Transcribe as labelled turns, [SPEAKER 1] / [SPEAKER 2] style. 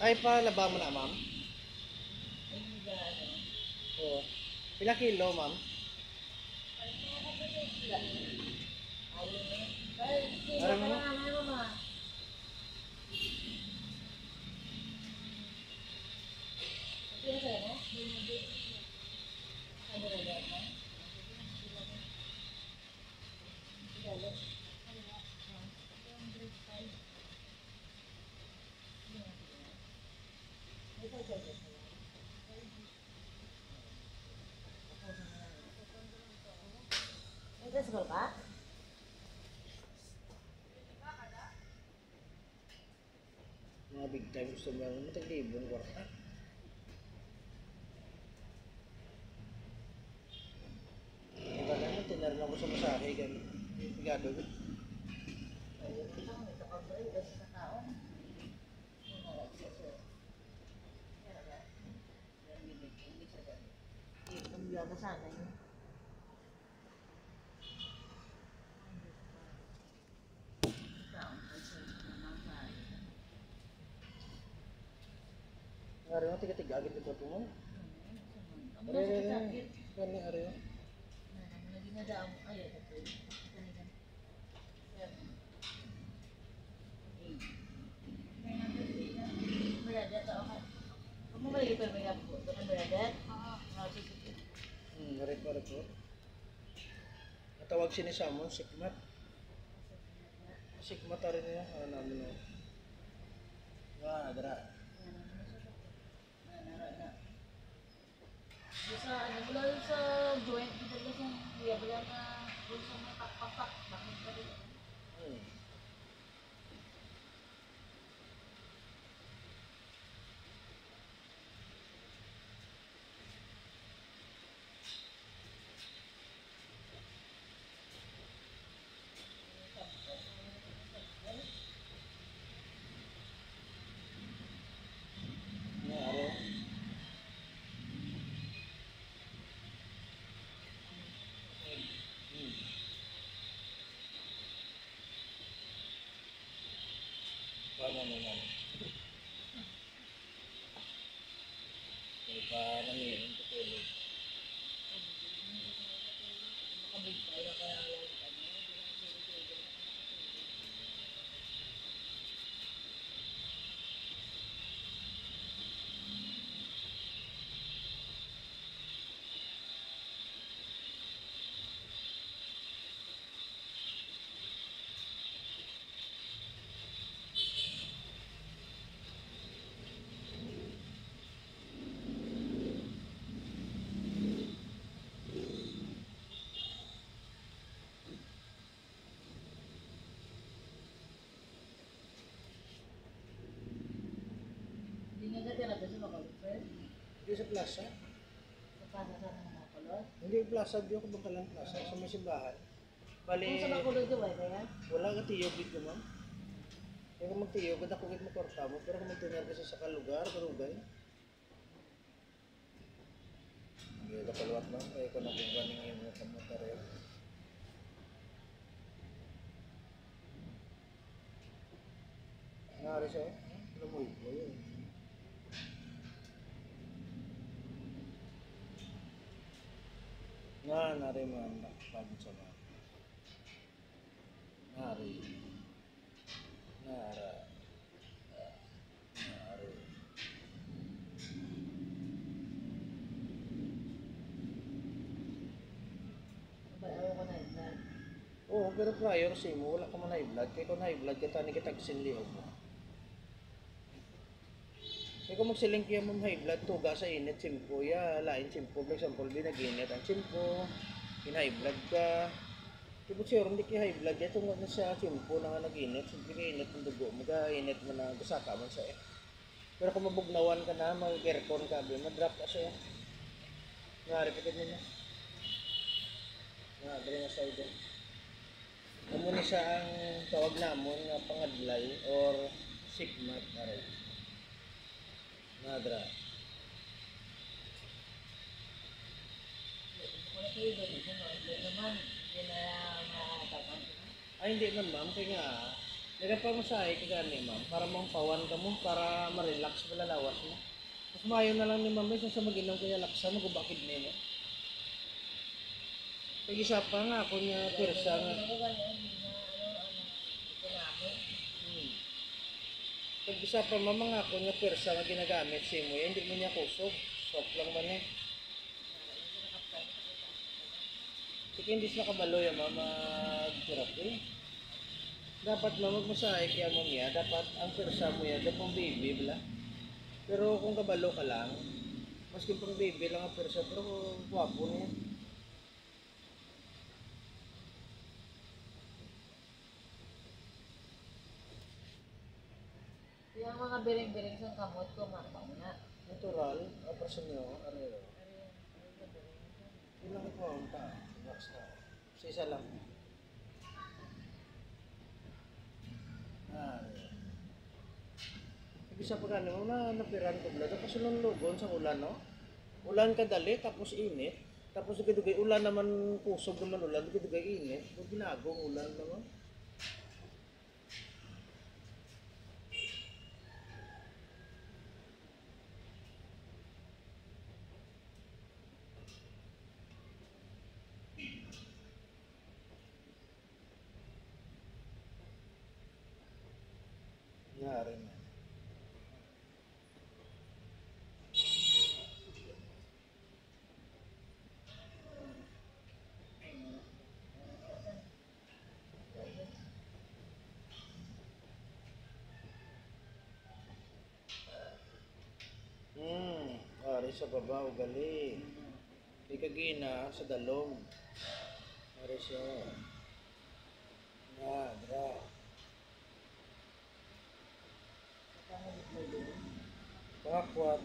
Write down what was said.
[SPEAKER 1] Ay, palaba mo na, ma'am? Oo. Ilang kilo, ma'am? Ano mo?
[SPEAKER 2] Nagkasakal ka?
[SPEAKER 1] Mga big time gusto mo lang matag-libong kwarta. Iba naman, tinarin ako sa masahe, gano'n. Pigado ko.
[SPEAKER 2] Ang sana yun.
[SPEAKER 1] Nga rin, tiga-tiga agad ito ito mo.
[SPEAKER 2] Ang
[SPEAKER 1] Are, are, are.
[SPEAKER 2] sakit.
[SPEAKER 1] Gani, are.
[SPEAKER 2] Naging nadaam. Ayaw, ito. Beradat tau kan? Kamu lagi permainan bu, dengan beradat?
[SPEAKER 1] Are po. Natawag siya ni Samon, Sikmat. Sikmat rin niya, ano namin o. Nga, dara.
[SPEAKER 2] Bisa ano pula sa joint kita lang yung dia bilang na dun sa mga pakpak bakit ka rin?
[SPEAKER 1] Hmm. Nga, are. Hmm. Paano naman? May parang yun, tutulog.
[SPEAKER 2] Makabigay na kaya lang ano. Hindi nga dati na sa makalupin.
[SPEAKER 1] Hindi sa plaza.
[SPEAKER 2] Kapasa sa mga kulot.
[SPEAKER 1] Hindi plaza, di ako bangkalan plaza. Sa may simbahan. Bali,
[SPEAKER 2] Kung sa makulot di ba yan?
[SPEAKER 1] wala ka tiyog dito, ma'am. Kaya kung magtiyog, kada kugit mo kwarta mo. Pero kung magtunyar kasi sa kalugar, karugay. Hindi ka kaluwat, ma'am. Kaya kung nakuganing yung mga kamotor yun. Nangyari siya, lamoy ko yun. Nga, nari ma'am, nakapagod sa ma'am. Nari. Nara. Nari.
[SPEAKER 2] Ayaw ko na yun.
[SPEAKER 1] Oo, pero prior sa imo, wala ka man high-blood. Kaya kung high-blood ka, tani kita kasinlihog mo. Kaya kung magsiling kaya mo high-blood, tuga sa init, simpo, ya, lain simpo. For example, binag-init ang simpo, in-high-blood ka. Tipo sure, hindi ka high-blood, ito nga na siya simpo na nga nag-init, hindi ka init ng dugo mo, ka-init mo na, gasaka man sa Pero kung mabugnawan ka na, mag-aircon ka, ma-drop ka siya. Nga, repeated mo na. Nga, dali na sa ito. Amo ni siya ang tawag namon nga pangadlay or sigmat aray. Nadra.
[SPEAKER 2] Wala kayo doon. Ito naman, hindi na matapang.
[SPEAKER 1] Ay hindi man ma'am kaya nga Nila pa mo sa ka gani, ma'am, para mong pawan ka mo, para ma-relax mo lalawas mo. Mas maayo na lang ni ma'am, sa mag-inom kaya laksa mo, kung bakit nila. Kaya isa pa nga ako niya persa nga.
[SPEAKER 2] Ako gani ang ito namin.
[SPEAKER 1] Hmm. Pag isa pa ma'am, nga ako niya persa nga ginagamit si mo, hindi mo niya kusog. Soft lang man eh. Sige, hindi siya kabalo yung ma'am, mag-therapy. Dapat ma'am, magmasahe kaya mo niya, dapat ang persa mo yan, dapat pang baby, bala. Pero kung kabalo ka lang, maski pang baby lang ang persa, pero wapo niya.
[SPEAKER 2] Yung mga biring-biring sa kamot ko, mapang nga.
[SPEAKER 1] Natural, ang persa niyo, ano yun. Ilang ito ang relax na. Sa isa lang. Ah, isa pa gano'n, napiran ko bala. Tapos nung lugon sa ulan, no? Ulan kadali, tapos init. Tapos dugay ulan naman, kusog naman ulan, dugay init. Kung ginagong ulan naman. Nangyari na. Ari sa baba, ugali. Di kagina sa dalom. Ari siya. Dra. Pakakwat.